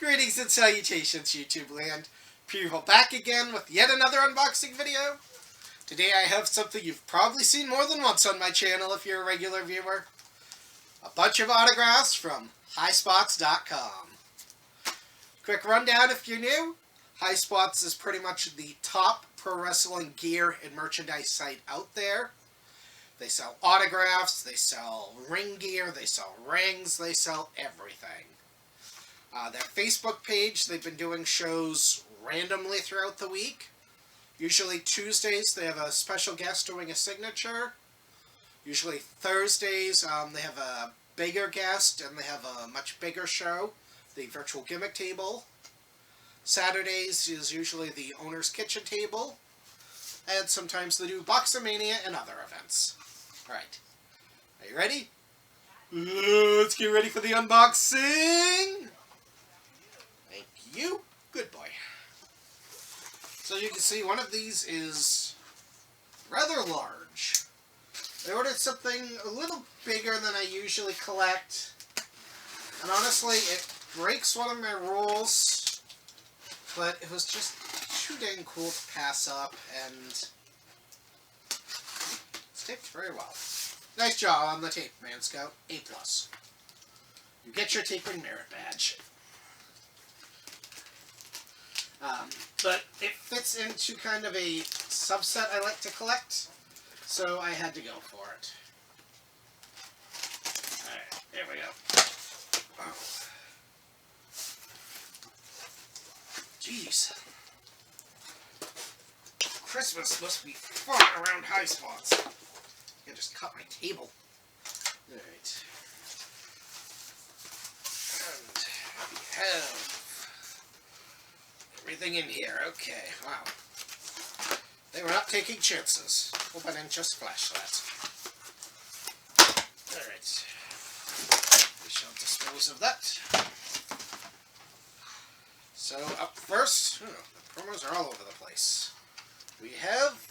Greetings and salutations, YouTube land. People back again with yet another unboxing video. Today I have something you've probably seen more than once on my channel if you're a regular viewer. A bunch of autographs from Highspots.com. Quick rundown if you're new. Highspots is pretty much the top pro wrestling gear and merchandise site out there. They sell autographs, they sell ring gear, they sell rings, they sell everything. Their Facebook page, they've been doing shows randomly throughout the week. Usually Tuesdays, they have a special guest doing a signature. Usually Thursdays, they have a bigger guest and they have a much bigger show, the virtual gimmick table. Saturdays is usually the owner's kitchen table. And sometimes they do Boxomania and other events. Alright, are you ready? Let's get ready for the unboxing! Thank you. Good boy. So you can see one of these is rather large. I ordered something a little bigger than I usually collect. And honestly, it breaks one of my rules. But it was just too dang cool to pass up, and it's taped very well. Nice job on the tape, Man Scout. A+. You get your taping merit badge. But it fits into kind of a subset I like to collect, so I had to go for it. Alright, there we go. Oh. Jeez. Christmas must be fun around Highspots. I just cut my table. Alright. And we have everything in here. Okay, wow. They were not taking chances. Hope I didn't just flash that. Alright. We shall dispose of that. So, up first, the promos are all over the place. We have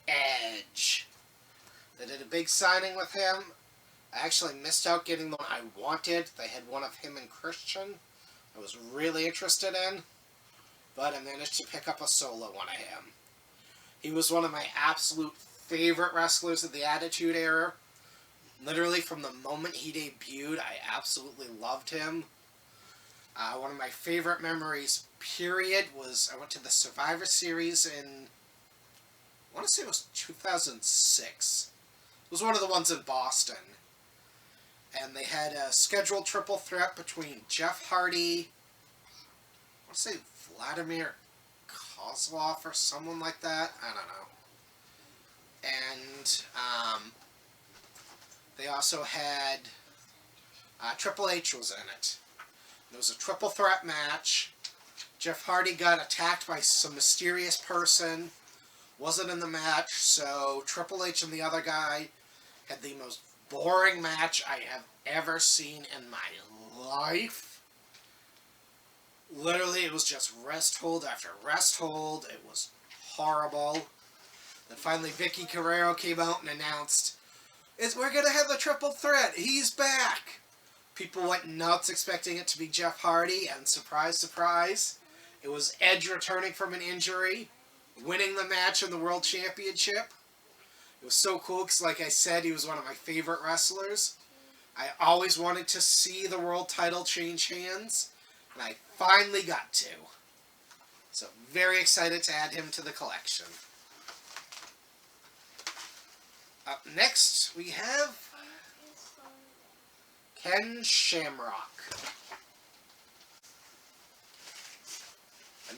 Edge. They did a big signing with him. I actually missed out getting the one I wanted. They had one of him and Christian I was really interested in, but I managed to pick up a solo one of him. He was one of my absolute favorite wrestlers of the Attitude Era. Literally from the moment he debuted, I absolutely loved him. One of my favorite memories, period, was I went to the Survivor Series in, I want to say it was 2006. It was one of the ones in Boston. And they had a scheduled triple threat between Jeff Hardy, I want to say Vladimir Kozlov or someone like that. I don't know. And they also had Triple H was in it. It was a triple threat match. Jeff Hardy got attacked by some mysterious person. Wasn't in the match, so Triple H and the other guy had the most boring match I have ever seen in my life. Literally, it was just rest hold after rest hold. It was horrible. Then finally, Vicky Guerrero came out and announced, we're going to have a triple threat. He's back. People went nuts expecting it to be Jeff Hardy, and surprise, surprise, it was Edge returning from an injury, winning the match in the World Championship. It was so cool because, like I said, he was one of my favorite wrestlers. I always wanted to see the world title change hands, and I finally got to. So, very excited to add him to the collection. Up next, we have Ken Shamrock.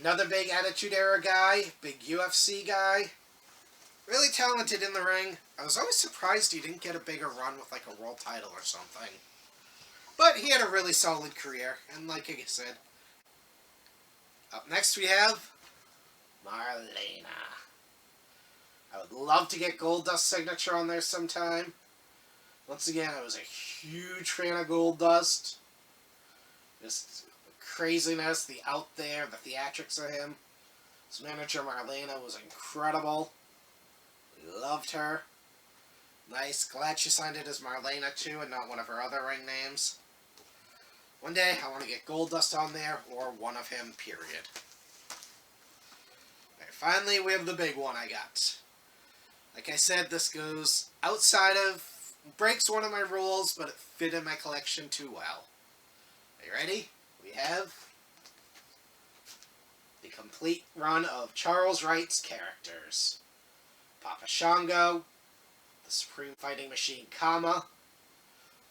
Another big Attitude Era guy, big UFC guy. Really talented in the ring. I was always surprised he didn't get a bigger run with like a world title or something. But he had a really solid career, and like I said. Up next we have Marlena. I would love to get Goldust's signature on there sometime. Once again, I was a huge fan of Goldust. Just the craziness, the out there, the theatrics of him. His manager Marlena was incredible. Loved her. Nice. Glad she signed it as Marlena too and not one of her other ring names. One day, I want to get Goldust on there, or one of him, period. Alright, finally, we have the big one I got. Like I said, this goes outside of... breaks one of my rules, but it fit in my collection too well. Are you ready? We have the complete run of Charles Wright's characters. Papa Shango, the Supreme Fighting Machine Kama,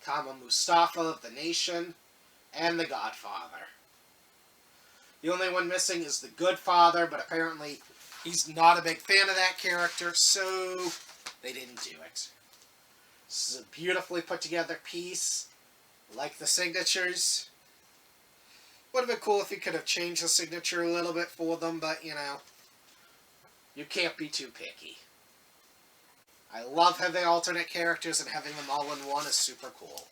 Kama Mustafa of the Nation, and the Godfather. The only one missing is the Good Father, but apparently he's not a big fan of that character, so they didn't do it. This is a beautifully put together piece. I like the signatures. Would have been cool if you could have changed the signature a little bit for them, but, you know, you can't be too picky. I love having alternate characters, and having them all in one is super cool.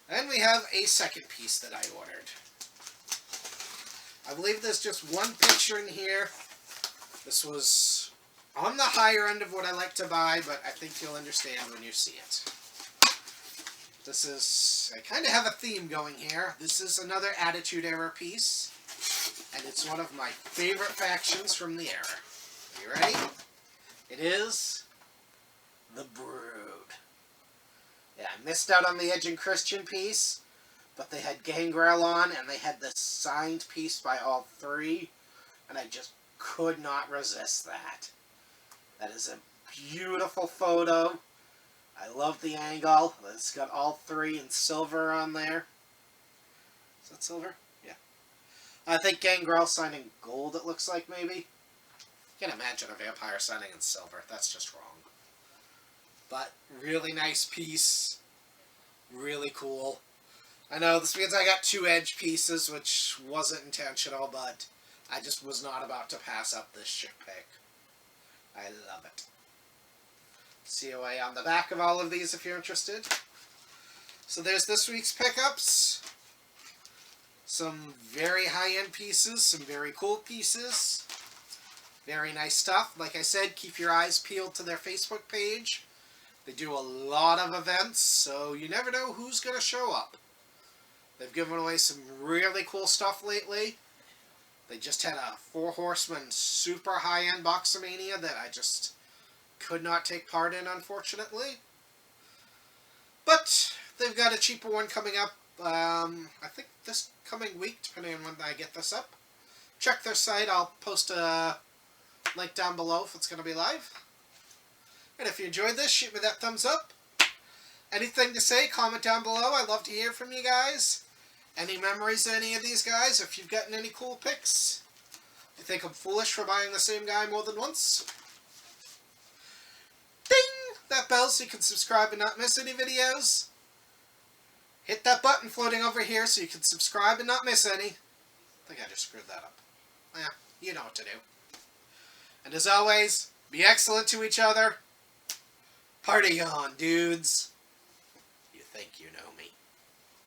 And we have a second piece that I ordered. I believe there's just one picture in here. This was on the higher end of what I like to buy, but I think you'll understand when you see it. This is... I kind of have a theme going here. This is another Attitude Era piece, and it's one of my favorite factions from the era. Are you ready? It is the Brood. Yeah, I missed out on the Edge and Christian piece, but they had Gangrel on, and they had this signed piece by all three, and I just could not resist that. That is a beautiful photo. I love the angle. It's got all three in silver on there. Is that silver? Yeah. I think Gangrel signed in gold, it looks like, maybe. I can't imagine a vampire signing in silver. That's just wrong. But really nice piece. Really cool. I know this means I got two Edge pieces, which wasn't intentional, but I just was not about to pass up this ship pick. I love it. COA on the back of all of these if you're interested. So there's this week's pickups. Some very high-end pieces, some very cool pieces. Very nice stuff. Like I said, keep your eyes peeled to their Facebook page. They do a lot of events, so you never know who's going to show up. They've given away some really cool stuff lately. They just had a 4 Horsemen super high-end Boxomania that I just could not take part in, unfortunately. But they've got a cheaper one coming up, I think this coming week, depending on when I get this up. Check their site. I'll post a link down below if it's going to be live. And if you enjoyed this, shoot me that thumbs up. Anything to say, comment down below. I'd love to hear from you guys. Any memories of any of these guys, if you've gotten any cool picks. You think I'm foolish for buying the same guy more than once? Ding! That bell so you can subscribe and not miss any videos. Hit that button floating over here so you can subscribe and not miss any. I think I just screwed that up. Yeah, you know what to do. And as always, be excellent to each other. Party on, dudes. You think you know me.